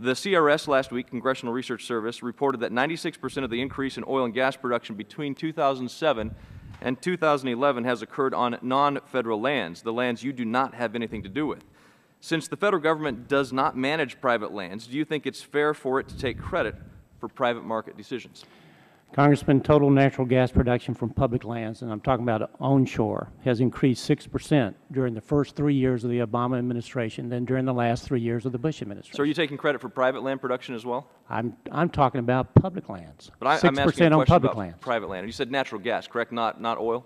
The CRS last week, Congressional Research Service, reported that 96% of the increase in oil and gas production between 2007 and 2011 has occurred on non-federal lands, the lands you do not have anything to do with. Since the federal government does not manage private lands, do you think it's fair for it to take credit for private market decisions? Congressman, total natural gas production from public lands, and I'm talking about onshore, has increased 6% during the first 3 years of the Obama administration, then during the last 3 years of the Bush administration. So are you taking credit for private land production as well? I'm talking about public lands. But I'm asking a on question public about lands. private land. You said natural gas, correct? Not oil?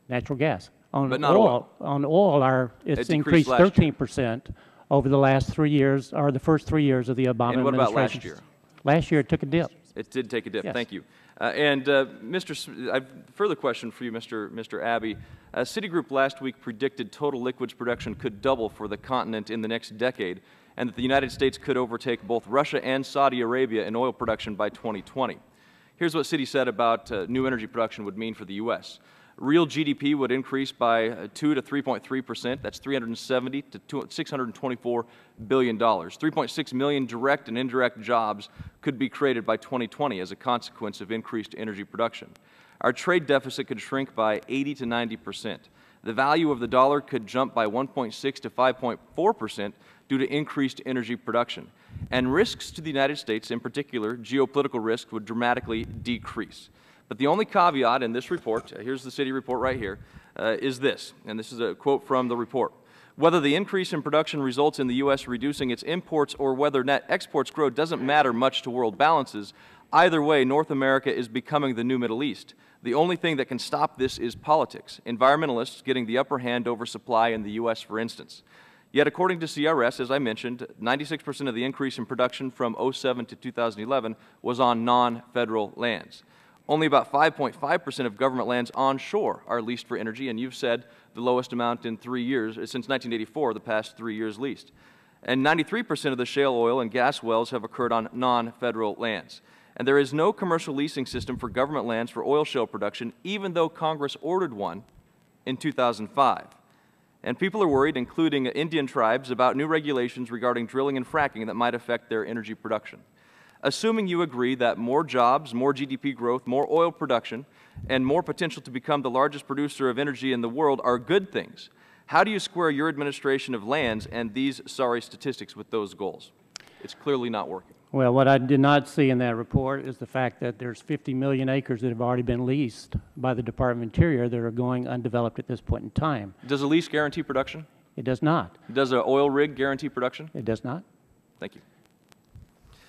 Natural gas. On But not oil. On oil, it's increased last year. 13% over the last 3 years, or the first 3 years of the Obama And what administration. about last year? Last year it took a dip. It did take a dip. Yes. Thank you. Further question for you, Mr. Abbey. Citigroup last week predicted total liquids production could double for the continent in the next decade, and that the United States could overtake both Russia and Saudi Arabia in oil production by 2020. Here's what Citi said about new energy production would mean for the U.S. Real GDP would increase by 2 to 3.3%. That's $370 to $624 billion. 3.6 million direct and indirect jobs could be created by 2020 as a consequence of increased energy production. Our trade deficit could shrink by 80 to 90%. The value of the dollar could jump by 1.6 to 5.4% due to increased energy production. And risks to the United States, in particular geopolitical risk, would dramatically decrease. But the only caveat in this report, here's the Citi report right here, is this, and this is a quote from the report. Whether the increase in production results in the U.S. reducing its imports or whether net exports grow doesn't matter much to world balances. Either way, North America is becoming the new Middle East. The only thing that can stop this is politics, environmentalists getting the upper hand over supply in the U.S., for instance. Yet, according to CRS, as I mentioned, 96% of the increase in production from 2007 to 2011 was on non-federal lands. Only about 5.5% of government lands onshore are leased for energy, and you've said the lowest amount in 3 years, since 1984, the past 3 years leased. And 93% of the shale oil and gas wells have occurred on non-federal lands. And there is no commercial leasing system for government lands for oil shale production, even though Congress ordered one in 2005. And people are worried, including Indian tribes, about new regulations regarding drilling and fracking that might affect their energy production. Assuming you agree that more jobs, more GDP growth, more oil production, and more potential to become the largest producer of energy in the world are good things, how do you square your administration of lands and these sorry statistics with those goals? It's clearly not working. Well, what I did not see in that report is the fact that there's 50 million acres that have already been leased by the Department of Interior that are going undeveloped at this point in time. Does a lease guarantee production? It does not. Does an oil rig guarantee production? It does not. Thank you.